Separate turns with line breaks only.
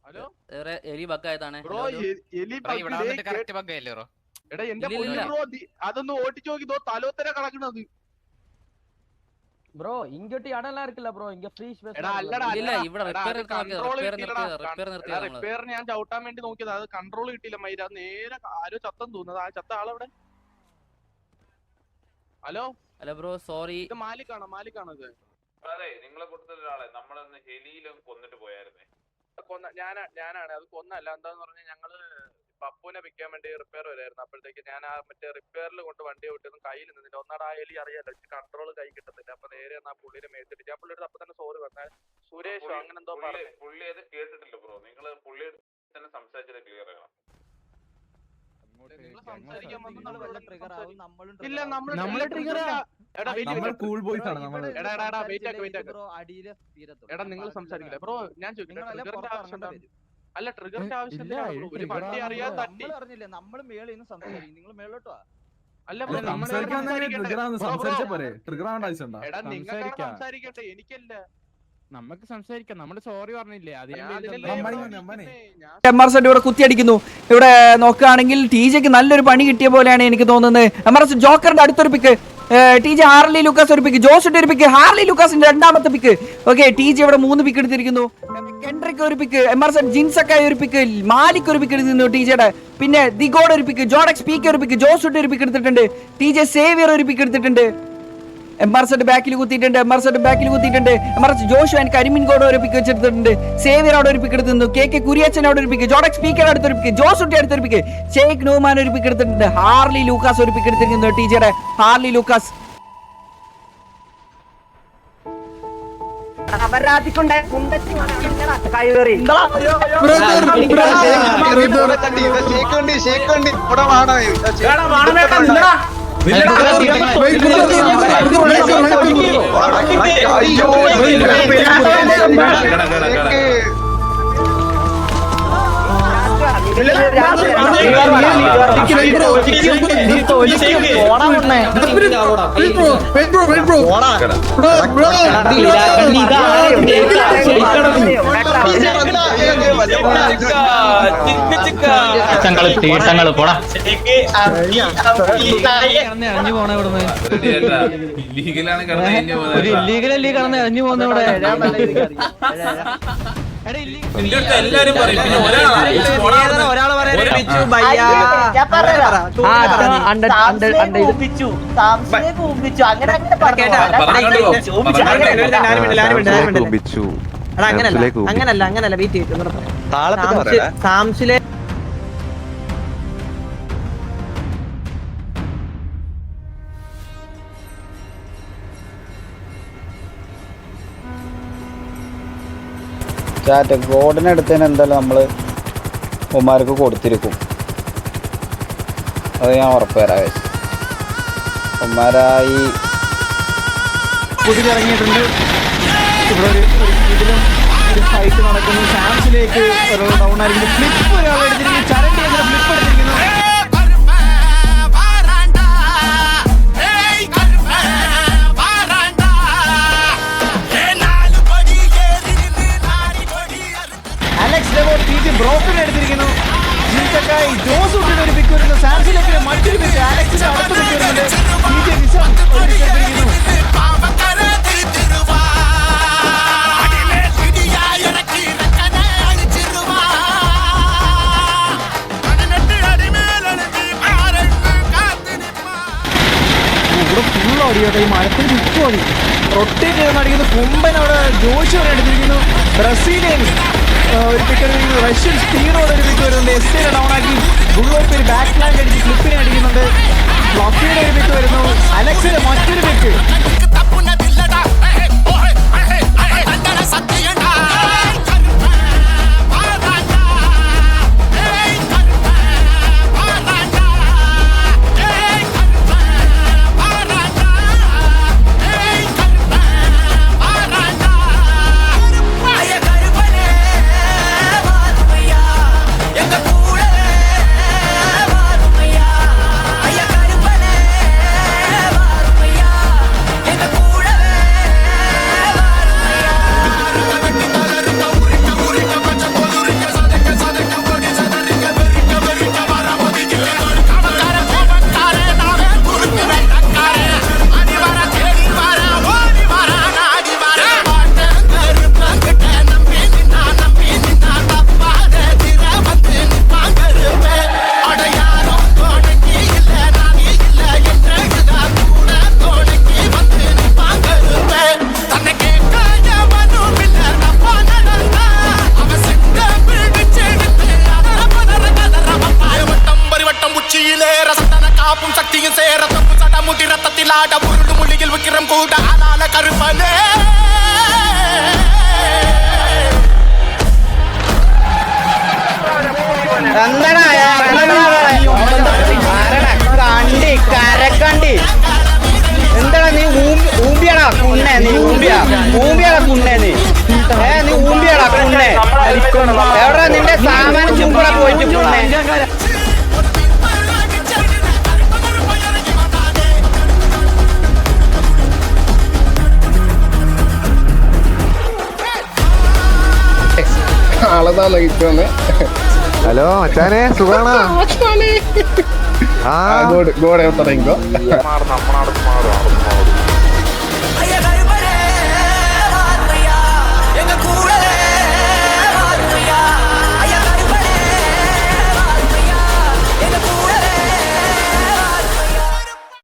Hello
എലി ബഗ്ഗായതാണ്.
എടാ എന്റെ ബ്രോ അതൊന്ന് ഓടിച്ചു നോക്കി തലോത്തര കളക്കണത്
ப்ரோ இங்கட்டி இடம்லாம் இருக்குல்ல ப்ரோ இங்க ஃப்ரீ ஸ்பேஸ்
ഇല്ല ഇവിടെ റിപ്പയർ
റിപ്പയറിന് ഞാൻ ചവിട്ടാൻ വേണ്ടി നോക്കിയത് അത് കൺട്രോൾ കിട്ടിയില്ല മൈര നേരെ ആരോ ചത്തം തോന്നുന്നത് ആ ചത്ത ആളെവിടെ ഹലോ
ഹലോ ബ്രോ സോറി
ഇത് മാലിക്കാണോ ഇത്
അതെ നിങ്ങളെ കൂട്ടത്തിൽ ഒരാളെ നമ്മളൊന്ന് ഹെലിയിലും കൊന്നിട്ട് പോയായിരുന്നേ
ഞാനാണ് അത് കൊന്നല്ല എന്താന്ന് പറഞ്ഞാൽ ഞങ്ങള് പപ്പുവിനെ വിൽക്കാൻ വേണ്ടി റിപ്പയർ വരായിരുന്നു അപ്പോഴത്തേക്ക് ഞാൻ ആ മറ്റേ റിപ്പയറിൽ കൊണ്ട് വണ്ടി ഓട്ടിയൊന്നും കയ്യിൽ നിന്നില്ല ഒന്നാട് ആ എലി അറിയാലോ കൺട്രോൾ കൈ കിട്ടത്തില്ല അപ്പൊ നേരെ ആ പുള്ളിനെ മേടിച്ചിട്ട് ഞാൻ പുള്ളിയുടെ അപ്പൊ തന്നെ സോറി പറഞ്ഞ സുരേഷോ അങ്ങനെ എന്തോ
പുള്ളി അത് കേട്ടിട്ടില്ല ബ്രോ നിങ്ങള് പുള്ളിയുടെ തന്നെ സംസാരിച്ചത് ക്ലിയർ ആകണം
നിങ്ങൾ സംസാരിക്കില്ല ബ്രോ ഞാൻ ചോദിക്കട്ടെ അല്ല ട്രിഗറിന്റെ ആവശ്യമില്ല ഒരു വണ്ടി അറിയാൻ തട്ടി
നമ്മൾ മേളിൽ നിന്ന് സംസാരിക്കും നിങ്ങൾ മേളിലോട്ടോ
അല്ല സംസാരിക്കട്ടെ എനിക്കല്ല
നമുക്ക് സംസാരിക്കാം നമ്മള് സോറി പറഞ്ഞില്ലേ
എംആർഎസ് ഇവിടെ കുത്തിയടിക്കുന്നു. ഇവിടെ നോക്കുകയാണെങ്കിൽ ടി ജെക്ക് നല്ലൊരു പണി കിട്ടിയ പോലെയാണ് എനിക്ക് തോന്നുന്നത്. എംആർഎസ് ജോക്കറിന്റെ അടുത്തൊരു പിക്ക്, ടി ജെ ഹാർലി ലൂക്കാസ് ഒരു പിക്ക്, ജോസിന്റെ ഒരു പിക്ക്, ഹാർലി ലൂക്കാസിന്റെ രണ്ടാമത്തെ പിക്ക്. ഓക്കെ ടി ജെ ഇവിടെ 3 പിക്ക് എടുത്തിരിക്കുന്നു. കെൻഡ്രിക്ക് ഒരു പിക്ക്, എംആർഎസ് ജിൻസക്കായ ഒരു പിക്ക്, മാലിക് ഒരു പിക്ക് എടുത്തിരുന്നു ടി ജെയുടെ. പിന്നെ ദിഗോഡ് ഒരു പിക്ക്, ജോഡക്സ് പീക്ക് ഒരു പിക്ക്, ജോസുട്ടി ഒരു പിക്ക് എടുത്തിട്ടുണ്ട്. ടി ജെ സേവിയർ ഒരു പിക്ക് എടുത്തിട്ടുണ്ട്. എംആർഎസ് ബാക്കിൽ കുത്തിയിട്ടുണ്ട്, എംആർഎസ് ജോഷു ആൻഡ് കരിമിൻ ഗോഡ് ഒരു പിക്ക് വെച്ചെടുത്തിട്ടുണ്ട്. സേവിയർ അവിടെ ഒരു പിക്ക് എടുത്തിരുന്നു. കെ കുര്യച്ചൻ അവിടെ ഒരു പിക്ക്, ജോഡക്സ് സ്പീക്കർ അടുത്തൊരു പിക്ക്, ജോസുട്ടി അടുത്തൊരു പിക്ക്, ഷെയ്ഖ് നൂമാൻ ഒരു പിക്ക് എടുത്തിട്ടുണ്ട്. ഹാർലി ലൂക്കാസ് ഒരു പിക്ക് എടുത്തിരിക്കുന്നു ടി ജെയുടെ. ഹാർലി ലൂക്കാസ്
എല്ലാരും അങ്ങനല്ല വെയിറ്റ് സാംസിലെ
ഗോഡിനെ എടുത്തതിന് എന്തായാലും നമ്മള് ഉമ്മാർക്ക് കൊടുത്തിരിക്കും, അത് ഞാൻ ഉറപ്പുവരാം. ഉമ്മാരായി
പുതിയിറങ്ങിയിട്ടുണ്ട്. ഇവിടെ ഇതിലും ഒരു ഫൈറ്റ് നടക്കുന്നു. ചാൻസിലേക്ക് ഒരാൾ ഡൗൺ ആയിരിക്കും. ഫ്ലിപ്പ് ഒരാൾ എടുത്തിരിക്കുന്നു, ചരണ്ടി അങ്ങനെ ഫ്ലിപ്പ് എടുത്തിരിക്കുന്നു. ബ്രോക്കൺ എടുത്തിരിക്കുന്നു. ജോസൂട്ടിന് ഒരു പിക്ക് വരുന്നു. സാംസിലേക്ക് മറ്റൊരു പിക്ക്, അലക്സിന്റെ അടുത്ത പിക്ക് വരുന്നുണ്ട്. ഇവിടെ ഫുൾ ഓടിയോട്ടെ, ഈ മരത്തിന് ചുറ്റും ഓടി റൊട്ടേറ്റ് ചെയ്ത് അടിക്കുന്നു. കുമ്പൻ അവിടെ ജോഷുവിനെ എടുത്തിരിക്കുന്നു. ബ്രസീലിയൻ ഒരു പിക്ക് എടുത്തിരിക്കുന്നു. റഷ്യൻ സ്പീഡോടെ ഒരു പിക്ക് വരുന്നുണ്ട്. എസ്സിനെ ഡൗൺ ആക്കി ബുള്ളോക്ക് ഒരു ബാക്ക് ലാൻഡ് അടിച്ച് ക്ലിപ്പിനെ അടിക്കുന്നുണ്ട്. ഫ്ലഫിയുടെ ഒരു പിക്ക് വരുന്നു. അലക്സിന്റെ മറ്റൊരു പിക്ക്.
மாற்றம் கூட ஆனால கருப்பனே
കണ്ടി കരക്കണ്ടി എന്താടാ നീ ഊമ്പിയാടാ കുണ്ണെ നീ ഊമ്പിയാടാ കുണ്ണെ നീ നീ ഊമ്പിയാടാ കുണ്ണെ എവിടെ നിന്റെ സാമാനം ചുമ്പടെ പോയിട്ട് കുണ്ണെ
ഹലോ മച്ചാനെ സുഖാണോ? ആ
ഗോഡ് തുടങ്ങിക്കോ.
മാറും നമ്മളടുത്ത് മാറും